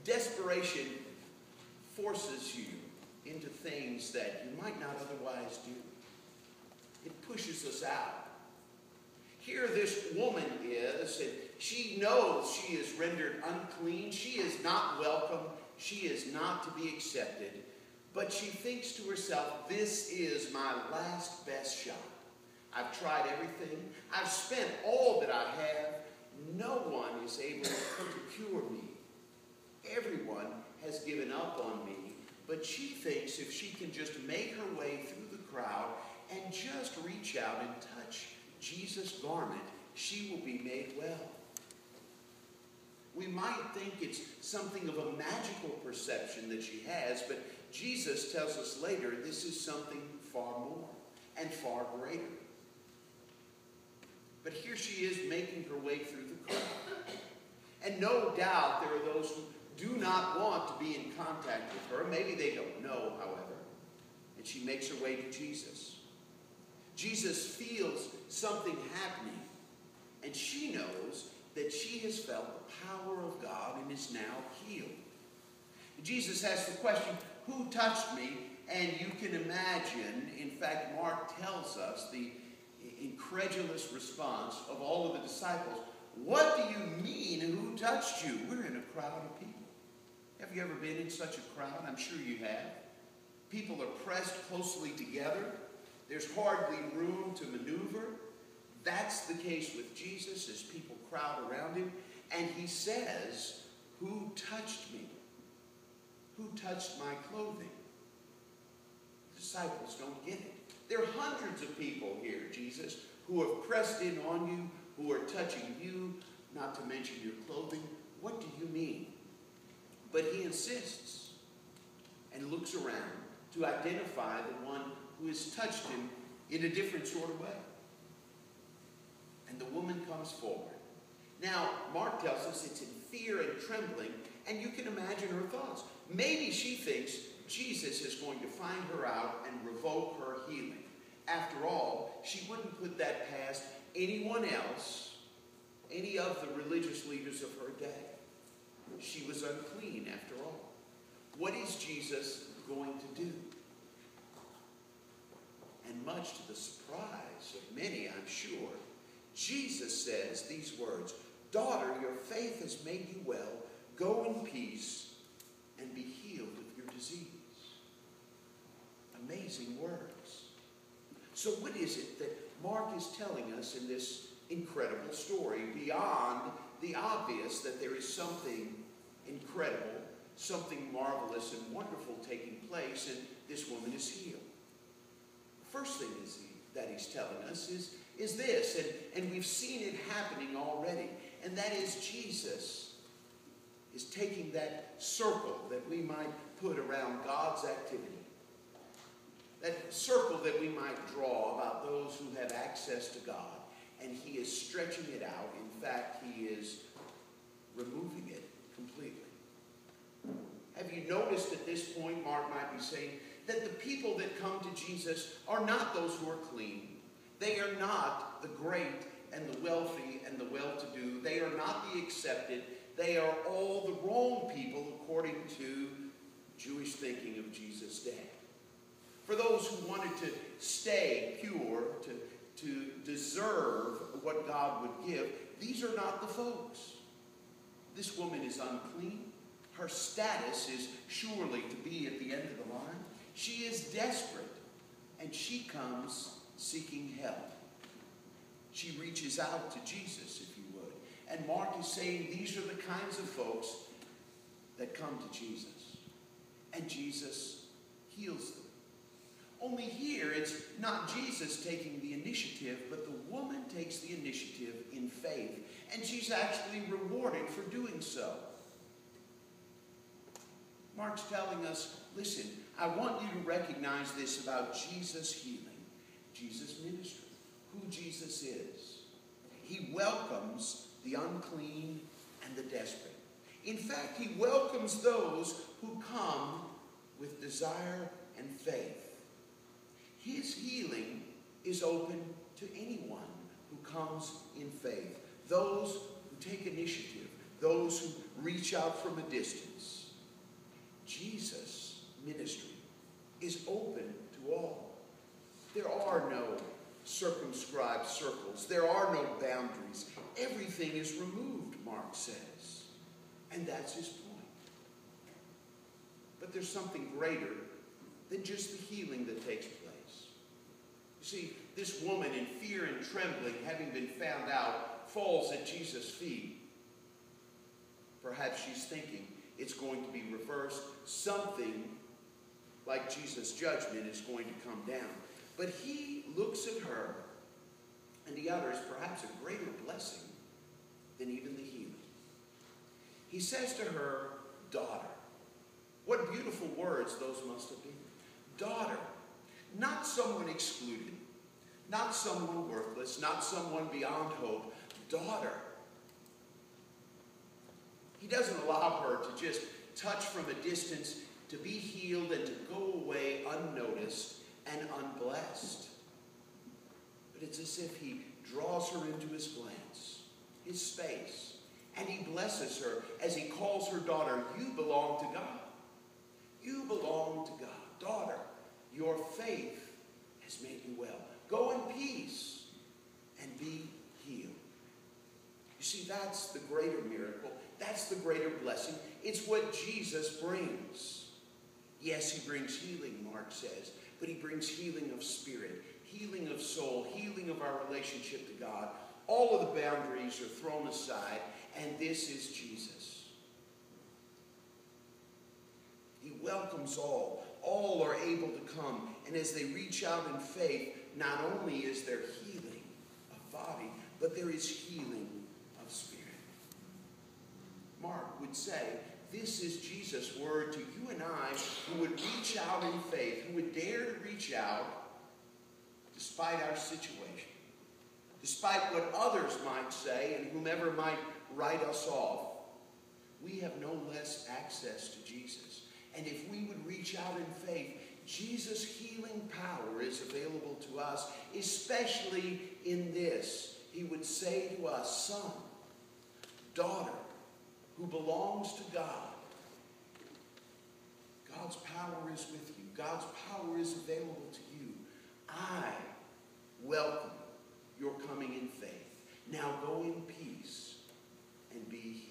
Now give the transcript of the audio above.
Desperation forces you into things that you might not otherwise do. It pushes us out. Here this woman is, and she knows she is rendered unclean. She is not welcome. She is not to be accepted. But she thinks to herself, this is my last best shot. I've tried everything. I've spent all that I have. No one is able to cure me. Everyone has given up on me. But she thinks if she can just make her way through the crowd and just reach out and touch Jesus' garment, she will be made well. We might think it's something of a magical perception that she has, but Jesus tells us later this is something far more and far greater. But here she is making her way through the crowd. And no doubt there are those who do not want to be in contact with her. Maybe they don't know, however. And she makes her way to Jesus. Jesus feels something happening, and she knows that she has felt the power of God and is now healed. Jesus asks the question, who touched me? And you can imagine, in fact, Mark tells us the incredulous response of all of the disciples. What do you mean, who touched you? We're in a crowd of people. Have you ever been in such a crowd? I'm sure you have. People are pressed closely together. There's hardly room to maneuver. That's the case with Jesus as people crowd around him. And he says, who touched me? Who touched my clothing? The disciples don't get it. There are hundreds of people here, Jesus, who have pressed in on you, who are touching you, not to mention your clothing. What do you mean? But he insists and looks around to identify the one who has touched him in a different sort of way. And the woman comes forward. Now, Mark tells us it's in fear and trembling, and you can imagine her thoughts. Maybe she thinks Jesus is going to find her out and revoke her healing. After all, she wouldn't put that past anyone else, any of the religious leaders of her day. She was unclean after all. What is Jesus going to do? And much to the surprise of many, I'm sure, Jesus says these words, daughter, your faith has made you well. Go in peace and be healed of your disease. Amazing words. So what is it that Mark is telling us in this incredible story beyond the obvious that there is something incredible, something marvelous and wonderful taking place, and this woman is healed? First thing that he's telling us is this, and we've seen it happening already, and that is Jesus is taking that circle that we might put around God's activity, that circle that we might draw about those who have access to God, and he is stretching it out. In fact, he is removing it completely. Have you noticed at this point, Mark might be saying, that the people that come to Jesus are not those who are clean. They are not the great and the wealthy and the well-to-do. They are not the accepted. They are all the wrong people according to Jewish thinking of Jesus' day. For those who wanted to stay pure, to deserve what God would give, these are not the folks. This woman is unclean. Her status is surely to be at the end of the line. She is desperate, and she comes seeking help. She reaches out to Jesus, if you would. And Mark is saying these are the kinds of folks that come to Jesus. And Jesus heals them. Only here, it's not Jesus taking the initiative, but the woman takes the initiative in faith. And she's actually rewarded for doing so. Mark's telling us, listen, I want you to recognize this about Jesus' healing, Jesus' ministry, who Jesus is. He welcomes the unclean and the desperate. In fact, he welcomes those who come with desire and faith. His healing is open to anyone who comes in faith. Those who take initiative, those who reach out from a distance. Jesus' ministry is open to all. There are no circumscribed circles. There are no boundaries. Everything is removed, Mark says. And that's his point. But there's something greater than just the healing that takes place. You see, this woman, in fear and trembling, having been found out, falls at Jesus' feet. Perhaps she's thinking it's going to be reversed. Something like Jesus' judgment is going to come down. But he looks at her, and he utters perhaps a greater blessing than even the healing. He says to her, daughter. What beautiful words those must have been. Daughter. Not someone excluded. Not someone worthless. Not someone beyond hope. Daughter. He doesn't allow her to just touch from a distance, to be healed and to go away unnoticed and unblessed. But it's as if he draws her into his glance, his space, and he blesses her as he calls her daughter. You belong to God. You belong to God. Daughter, your faith has made you well. Go in peace and be healed. You see, that's the greater miracle. That's the greater blessing. It's what Jesus brings. Yes, he brings healing, Mark says, but he brings healing of spirit, healing of soul, healing of our relationship to God. All of the boundaries are thrown aside, and this is Jesus. He welcomes all. All are able to come, and as they reach out in faith, not only is there healing of body, but there is healing of spirit. Mark would say, this is Jesus' word to you and I who would reach out in faith, who would dare to reach out despite our situation, despite what others might say and whomever might write us off. We have no less access to Jesus. And if we would reach out in faith, Jesus' healing power is available to us, especially in this. He would say to us, son, daughter, who belongs to God. God's power is with you. God's power is available to you. I welcome your coming in faith. Now go in peace and be healed.